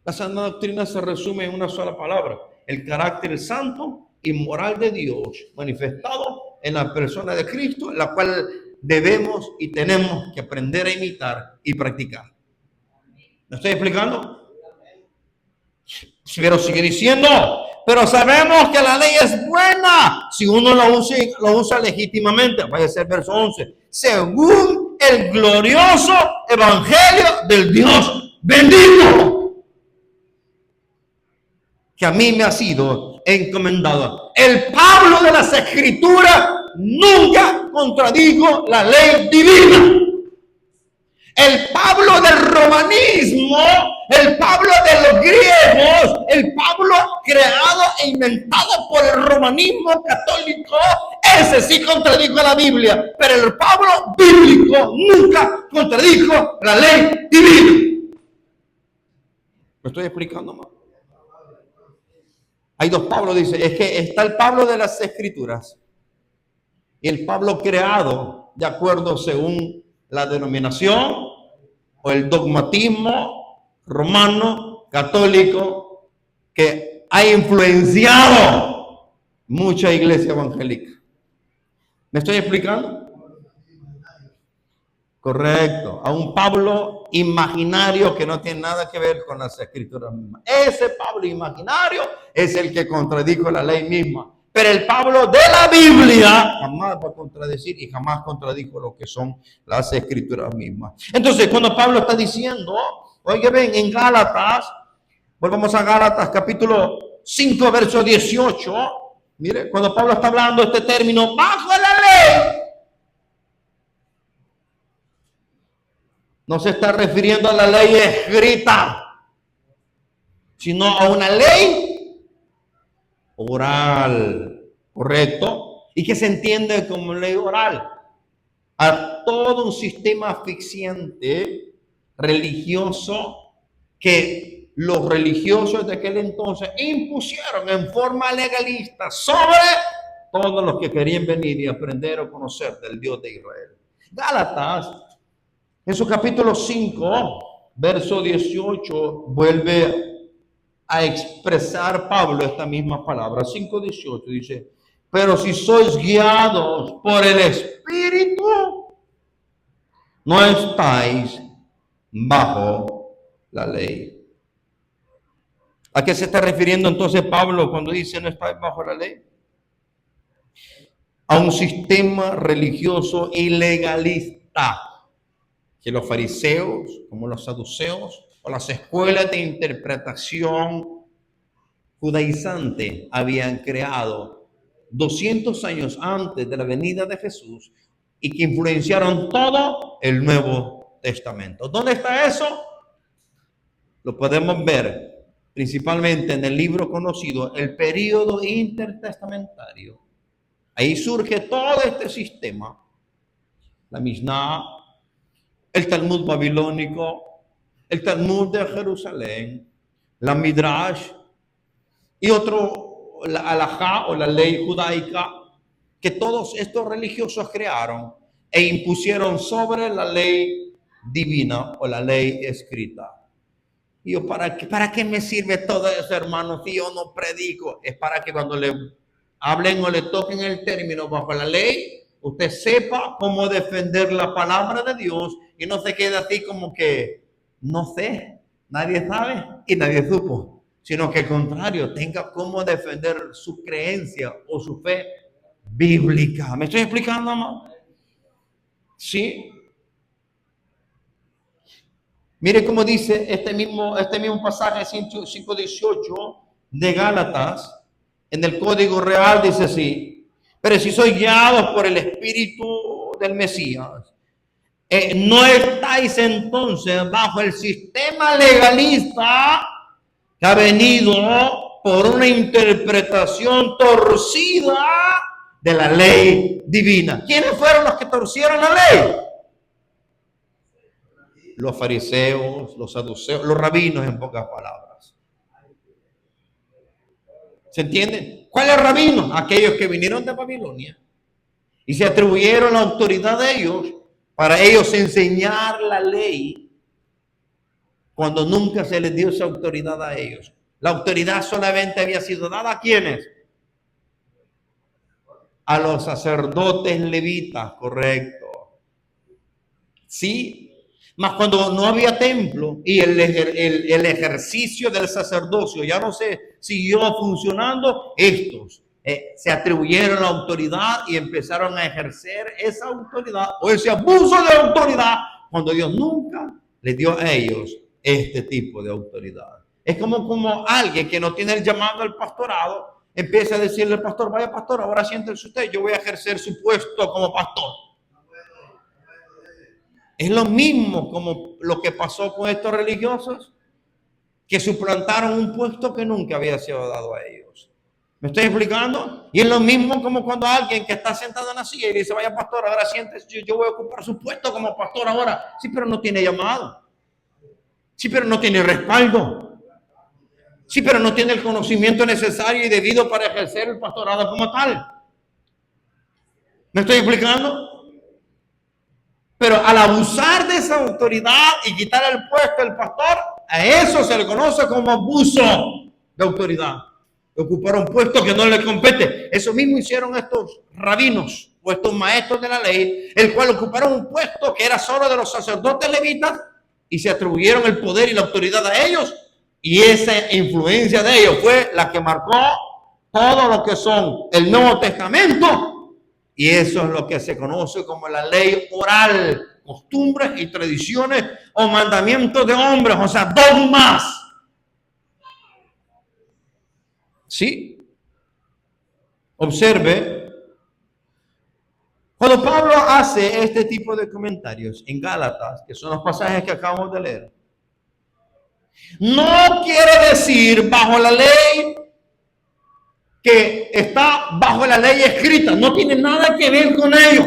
La sana doctrina se resume en una sola palabra: el carácter santo y moral de Dios manifestado en la persona de Cristo, la cual debemos y tenemos que aprender a imitar y practicar. ¿Me estoy explicando? Pero sigue diciendo: pero sabemos que la ley es buena si uno lo usa legítimamente. Vaya a ser verso 11. Según el glorioso evangelio del Dios bendito, que a mí me ha sido encomendado. El Pablo de las Escrituras nunca contradijo la ley divina. El Pablo del romanismo, el Pablo de los griegos, el Pablo creado e inventado por el romanismo católico, ese sí contradijo la Biblia, pero el Pablo bíblico nunca contradijo la ley divina. ¿Me estoy explicando más? Hay 2 Pablos, dice. Es que está el Pablo de las Escrituras y el Pablo creado de acuerdo según la denominación o el dogmatismo romano católico que ha influenciado mucha iglesia evangélica. ¿Me estoy explicando? Correcto. A un Pablo imaginario que no tiene nada que ver con las Escrituras mismas. Ese Pablo imaginario es el que contradijo la ley misma. Pero el Pablo de la Biblia jamás va a contradecir y jamás contradijo lo que son las Escrituras mismas. Entonces, cuando Pablo está diciendo, oye, ven, en Gálatas, volvamos a Gálatas capítulo 5, verso 18. Mire, cuando Pablo está hablando este término, bajo la ley, no se está refiriendo a la ley escrita, sino a una ley oral, ¿correcto? y que se entiende como ley oral, a todo un sistema asfixiante religioso que los religiosos de aquel entonces impusieron en forma legalista sobre todos los que querían venir y aprender o conocer del Dios de Israel. Gálatas, en su capítulo 5, verso 18, vuelve a expresar Pablo esta misma palabra. 5:18 dice: pero si sois guiados por el Espíritu, no estáis bajo la ley. ¿A qué se está refiriendo entonces Pablo cuando dice no estáis bajo la ley? A un sistema religioso ilegalista que los fariseos, como los saduceos, o las escuelas de interpretación judaizante habían creado 200 años antes de la venida de Jesús y que influenciaron todo el Nuevo Testamento. ¿Dónde está eso? Lo podemos ver principalmente en el libro conocido El Período Intertestamentario. Ahí surge todo este sistema, la Mishnah, el Talmud babilónico, el Talmud de Jerusalén, la Midrash y otro, la Halajá o la ley judaica, que todos estos religiosos crearon e impusieron sobre la ley divina o la ley escrita. Y yo, ¿para qué me sirve todo eso, hermano? Si yo no predico, es para que cuando le hablen o le toquen el término bajo la ley, usted sepa cómo defender la palabra de Dios y no se quede así como que no sé, nadie sabe y nadie supo, sino que al contrario, tenga cómo defender su creencia o su fe bíblica. ¿Me estoy explicando, amor? Sí. Mire cómo dice este mismo pasaje 5:18 de Gálatas, en el Código Real dice así: pero si sois guiados por el Espíritu del Mesías, no estáis entonces bajo el sistema legalista que ha venido por una interpretación torcida de la ley divina. ¿Quiénes fueron los que torcieron la ley? Los fariseos, los saduceos, los rabinos, en pocas palabras. ¿Se entiende? ¿Cuáles rabinos? Aquellos que vinieron de Babilonia y se atribuyeron la autoridad de ellos para ellos enseñar la ley cuando nunca se les dio esa autoridad a ellos. La autoridad solamente había sido dada ¿a quiénes? A los sacerdotes levitas, correcto. Sí. Mas cuando no había templo y el ejercicio del sacerdocio ya no se siguió funcionando, estos se atribuyeron la autoridad y empezaron a ejercer esa autoridad o ese abuso de autoridad cuando Dios nunca les dio a ellos este tipo de autoridad. Es como alguien que no tiene el llamado al pastorado, empieza a decirle al pastor: vaya pastor, ahora siéntese usted, yo voy a ejercer su puesto como pastor. Es lo mismo como lo que pasó con estos religiosos que suplantaron un puesto que nunca había sido dado a ellos. ¿Me estoy explicando? Y es lo mismo como cuando alguien que está sentado en la silla y dice: vaya pastor, ahora siéntese, yo voy a ocupar su puesto como pastor ahora. Sí, pero no tiene llamado. Sí, pero no tiene respaldo. Sí, pero no tiene el conocimiento necesario y debido para ejercer el pastorado como tal. ¿Me estoy explicando? Pero al abusar de esa autoridad y quitar el puesto del pastor, a eso se le conoce como abuso de autoridad. Ocupar un puesto que no le compete. Eso mismo hicieron estos rabinos o estos maestros de la ley, el cual ocuparon un puesto que era solo de los sacerdotes levitas y se atribuyeron el poder y la autoridad a ellos. Y esa influencia de ellos fue la que marcó todo lo que son el Nuevo Testamento. Y eso es lo que se conoce como la ley oral, costumbres y tradiciones o mandamientos de hombres, o sea, dogmas. ¿Sí? Observe, cuando Pablo hace este tipo de comentarios en Gálatas, que son los pasajes que acabamos de leer, no quiere decir bajo la ley que está bajo la ley escrita, no tiene nada que ver con ello.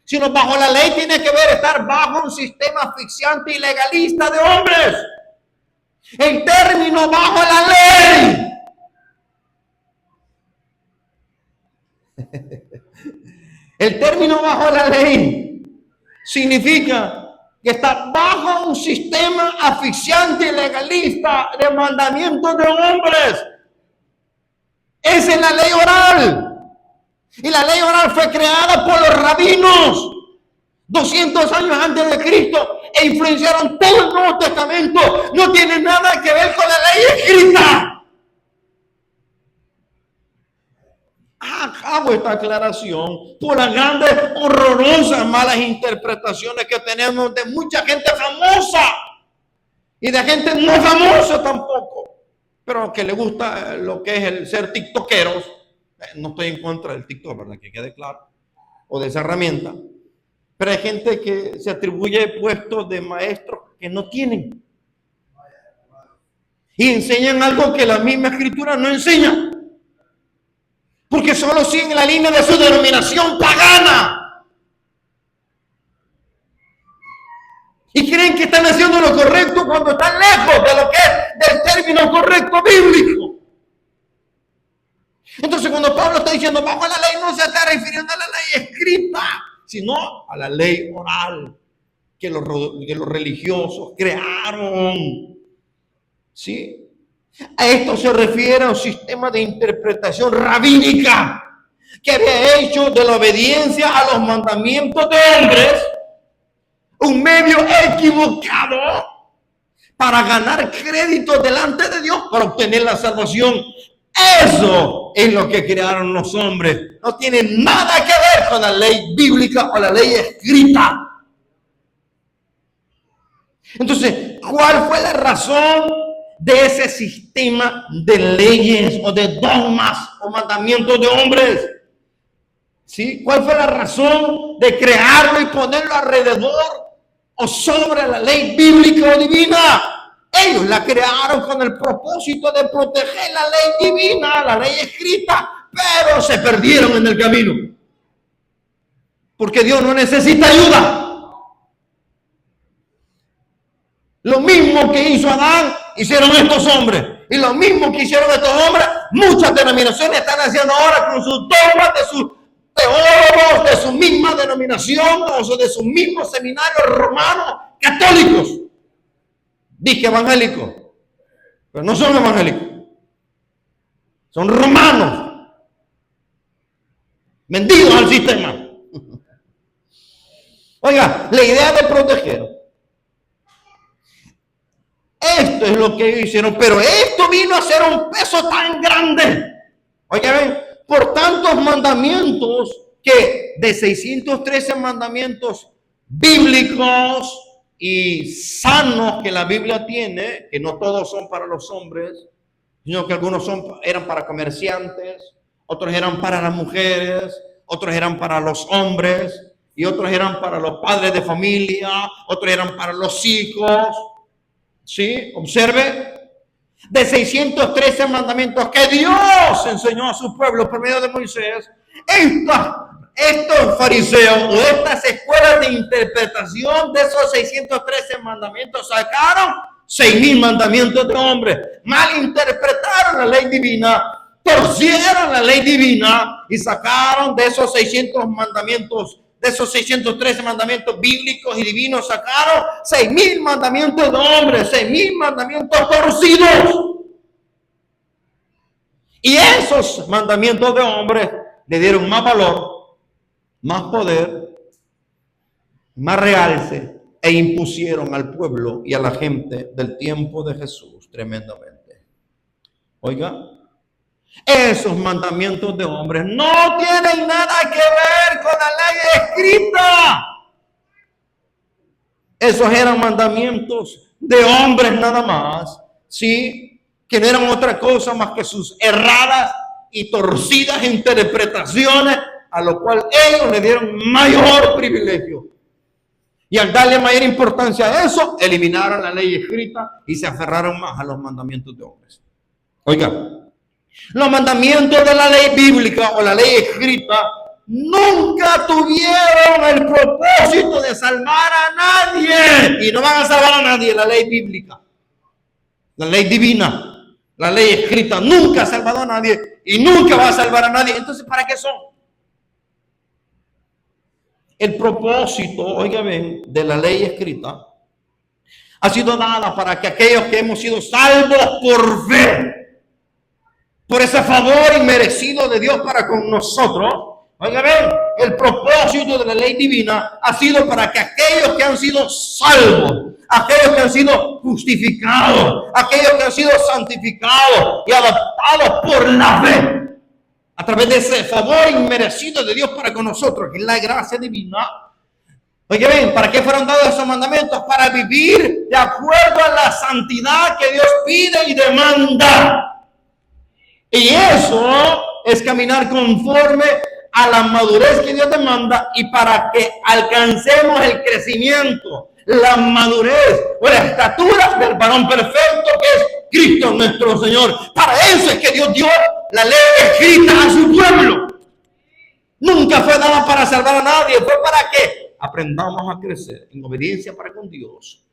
Sino bajo la ley tiene que ver estar bajo un sistema asfixiante y legalista de hombres. El término bajo la ley el término bajo la ley significa que está bajo un sistema asfixiante y legalista de mandamientos de hombres. Esa es la ley oral. Y la ley oral fue creada por los rabinos 200 años antes de Cristo e influenciaron todo el Nuevo Testamento. No tiene nada que ver con la ley escrita. Hago esta aclaración por las grandes, horrorosas, malas interpretaciones que tenemos de mucha gente famosa y de gente no famosa tampoco, pero que le gusta lo que es el ser tiktokeros. No estoy en contra del TikTok, ¿verdad? Que quede claro, o de esa herramienta, pero hay gente que se atribuye puestos de maestros que no tienen y enseñan algo que la misma escritura no enseña, porque solo siguen la línea de su denominación pagana y creen que están haciendo lo correcto cuando están lejos de lo que es del término correcto bíblico. Entonces, cuando Pablo está diciendo bajo la ley, no se está refiriendo a la ley escrita, sino a la ley oral que los religiosos crearon. ¿Sí? A esto se refiere a un sistema de interpretación rabínica que había hecho de la obediencia a los mandamientos de hombres un medio equivocado para ganar crédito delante de Dios, para obtener la salvación. Eso es lo que crearon los hombres. No tiene nada que ver con la ley bíblica o la ley escrita. Entonces, ¿cuál fue la razón de ese sistema de leyes o de dogmas o mandamientos de hombres? ¿Sí? ¿Cuál fue la razón de crearlo y ponerlo alrededor o sobre la ley bíblica o divina? Ellos la crearon con el propósito de proteger la ley divina, la ley escrita, pero se perdieron en el camino. Porque Dios no necesita ayuda. Lo mismo que hizo Adán, hicieron estos hombres. Y lo mismo que hicieron estos hombres, muchas denominaciones están haciendo ahora con sus dogmas, de sus teólogos, de su misma denominación, o de sus mismos seminarios romanos católicos. Dije evangélicos, pero no son evangélicos, son romanos, vendidos al sistema. Oiga, la idea de proteger, esto es lo que ellos hicieron, pero esto vino a ser un peso tan grande. Oiga, ven, por tantos mandamientos, que de 613 mandamientos bíblicos y sanos que la Biblia tiene, que no todos son para los hombres, sino que algunos eran para comerciantes, otros eran para las mujeres, otros eran para los hombres, y otros eran para los padres de familia, otros eran para los hijos. ¿Sí? Observe, de 613 mandamientos que Dios enseñó a su pueblo por medio de Moisés, estos fariseos o estas escuelas de interpretación de esos 613 mandamientos sacaron 6,000 mandamientos de hombres, malinterpretaron la ley divina, torcieron la ley divina y sacaron de esos 600 mandamientos, de esos 613 mandamientos bíblicos y divinos, sacaron 6,000 mandamientos de hombres, 6,000 mandamientos torcidos. Y esos mandamientos de hombres le dieron más valor, más poder, más realce, e impusieron al pueblo y a la gente del tiempo de Jesús tremendamente. Oiga, esos mandamientos de hombres no tienen nada que ver con la ley escrita. Esos eran mandamientos de hombres nada más, ¿sí? Que no eran otra cosa más que sus erradas y torcidas interpretaciones, a lo cual ellos le dieron mayor privilegio. Y al darle mayor importancia a eso, eliminaron la ley escrita y se aferraron más a los mandamientos de hombres. Oiga, Los mandamientos de la ley bíblica o la ley escrita nunca tuvieron el propósito de salvar a nadie. Y no van a salvar a nadie. La ley bíblica, la ley divina, la ley escrita nunca ha salvado a nadie y nunca va a salvar a nadie. Entonces, ¿para qué son? El propósito, oiga bien, de la ley escrita ha sido dada para que aquellos que hemos sido salvos por fe, por ese favor inmerecido de Dios para con nosotros, oiga bien, el propósito de la ley divina ha sido para que aquellos que han sido salvos, aquellos que han sido justificados, aquellos que han sido santificados y adoptados por la fe, a través de ese favor inmerecido de Dios para con nosotros, que es la gracia divina. Oiga bien, ¿para qué fueron dados esos mandamientos? Para vivir de acuerdo a la santidad que Dios pide y demanda. Y eso es caminar conforme a la madurez que Dios demanda y para que alcancemos el crecimiento, la madurez o la estatura del varón perfecto que es Cristo nuestro Señor. Para eso es que Dios dio la ley escrita a su pueblo. Nunca fue dada para salvar a nadie, fue para que aprendamos a crecer en obediencia para con Dios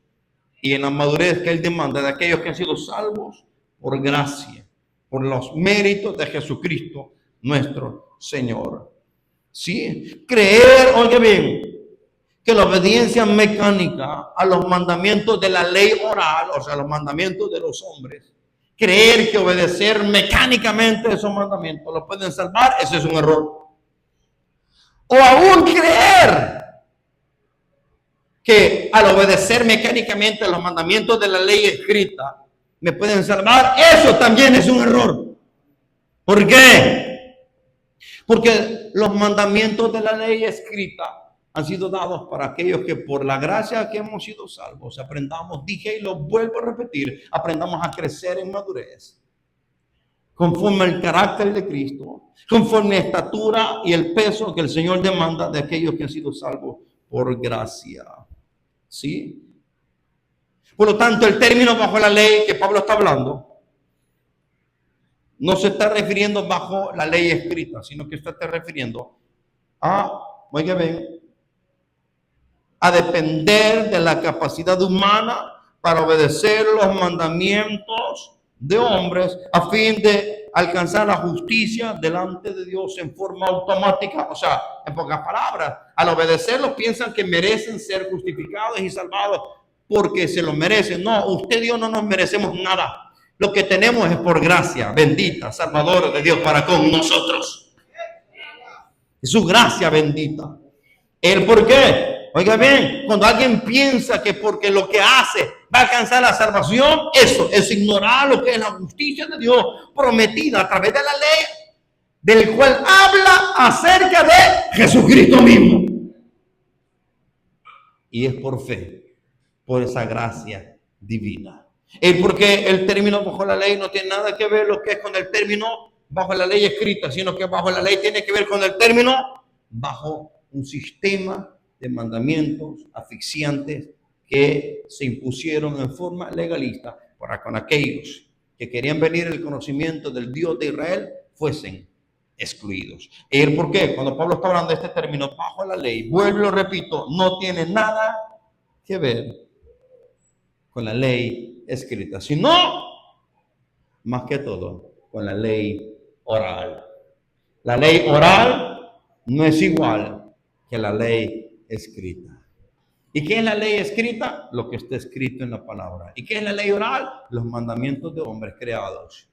y en la madurez que Él demanda de aquellos que han sido salvos por gracia, por los méritos de Jesucristo nuestro Señor. Sí, creer, oiga bien, que la obediencia mecánica a los mandamientos de la ley oral, o sea, los mandamientos de los hombres, creer que obedecer mecánicamente esos mandamientos los pueden salvar, ese es un error. O aún creer que al obedecer mecánicamente los mandamientos de la ley escrita me pueden salvar, eso también es un error. ¿Por qué? Porque los mandamientos de la ley escrita han sido dados para aquellos que por la gracia que hemos sido salvos, aprendamos, dije y lo vuelvo a repetir, aprendamos a crecer en madurez, conforme al carácter de Cristo, conforme a la estatura y el peso que el Señor demanda de aquellos que han sido salvos por gracia. ¿Sí? Por lo tanto, el término bajo la ley que Pablo está hablando no se está refiriendo bajo la ley escrita, sino que está refiriendo a, oiga bien, a depender de la capacidad humana para obedecer los mandamientos de hombres a fin de alcanzar la justicia delante de Dios en forma automática. O sea, en pocas palabras, al obedecerlos piensan que merecen ser justificados y salvados porque se lo merecen. No, usted y yo no nos merecemos nada. Lo que tenemos es por gracia bendita, salvadora de Dios para con nosotros. Es su gracia bendita. ¿El por qué? Oiga bien, cuando alguien piensa que porque lo que hace va a alcanzar la salvación, eso es ignorar lo que es la justicia de Dios prometida a través de la ley, del cual habla acerca de Jesucristo mismo. Y es por fe, por esa gracia divina. Es porque el término bajo la ley no tiene nada que ver lo que es con el término bajo la ley escrita, sino que bajo la ley tiene que ver con el término bajo un sistema de mandamientos asfixiantes que se impusieron en forma legalista para con aquellos que querían venir el conocimiento del Dios de Israel fuesen excluidos. ¿Y por qué? Cuando Pablo está hablando de este término bajo la ley, vuelvo y lo repito, no tiene nada que ver con la ley escrita, sino más que todo con la ley oral. La ley oral no es igual que la ley escrita. ¿Y qué es la ley escrita? Lo que está escrito en la palabra. ¿Y qué es la ley oral? Los mandamientos de hombres creados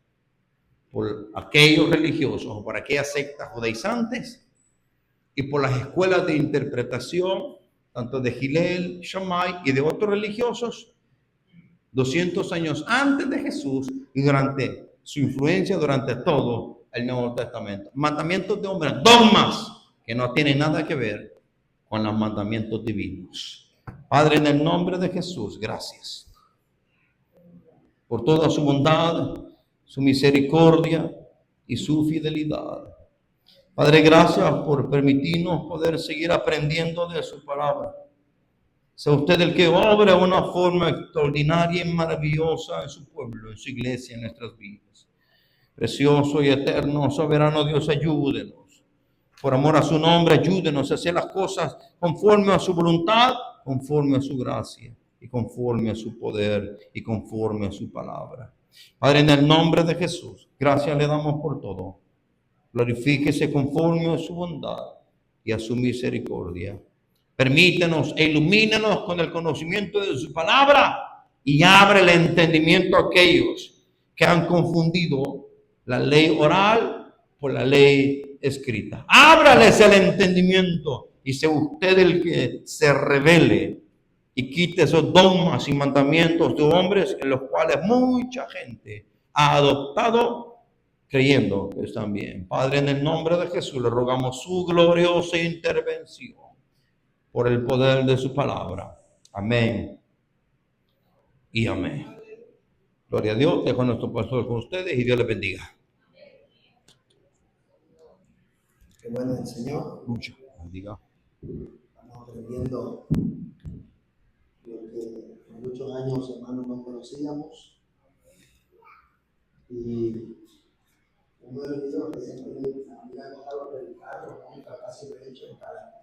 por aquellos religiosos o por aquellas sectas judaizantes y por las escuelas de interpretación, tanto de Hillel, Shammai y de otros religiosos, 200 años antes de Jesús y durante su influencia durante todo el Nuevo Testamento. Mandamientos de hombres, dogmas que no tienen nada que ver con los mandamientos divinos. Padre, en el nombre de Jesús, gracias por toda su bondad, su misericordia y su fidelidad. Padre, gracias por permitirnos poder seguir aprendiendo de su palabra. Sea usted el que obra de una forma extraordinaria y maravillosa en su pueblo, en su iglesia, en nuestras vidas. Precioso y eterno, soberano Dios, ayúdenos. Por amor a su nombre, ayúdenos a hacer las cosas conforme a su voluntad, conforme a su gracia y conforme a su poder y conforme a su palabra. Padre, en el nombre de Jesús, gracias le damos por todo. Glorifíquese conforme a su bondad y a su misericordia. Permítenos e ilumínenos con el conocimiento de su palabra y abre el entendimiento a aquellos que han confundido la ley oral por la ley escrita. Ábrales el entendimiento y sea usted el que se revele y quite esos dogmas y mandamientos de hombres en los cuales mucha gente ha adoptado creyendo que están bien. Padre, en el nombre de Jesús le rogamos su gloriosa intervención por el poder de su palabra. Amén y amén. Gloria a Dios. Dejo a nuestro pastor con ustedes y Dios les bendiga. Qué bueno el Señor. Mucho. Bendiga. Estamos aprendiendo lo que en muchos años, hermanos, no conocíamos. Y uno de los videos que siempre me había tocado predicar, nunca casi lo he hecho en cada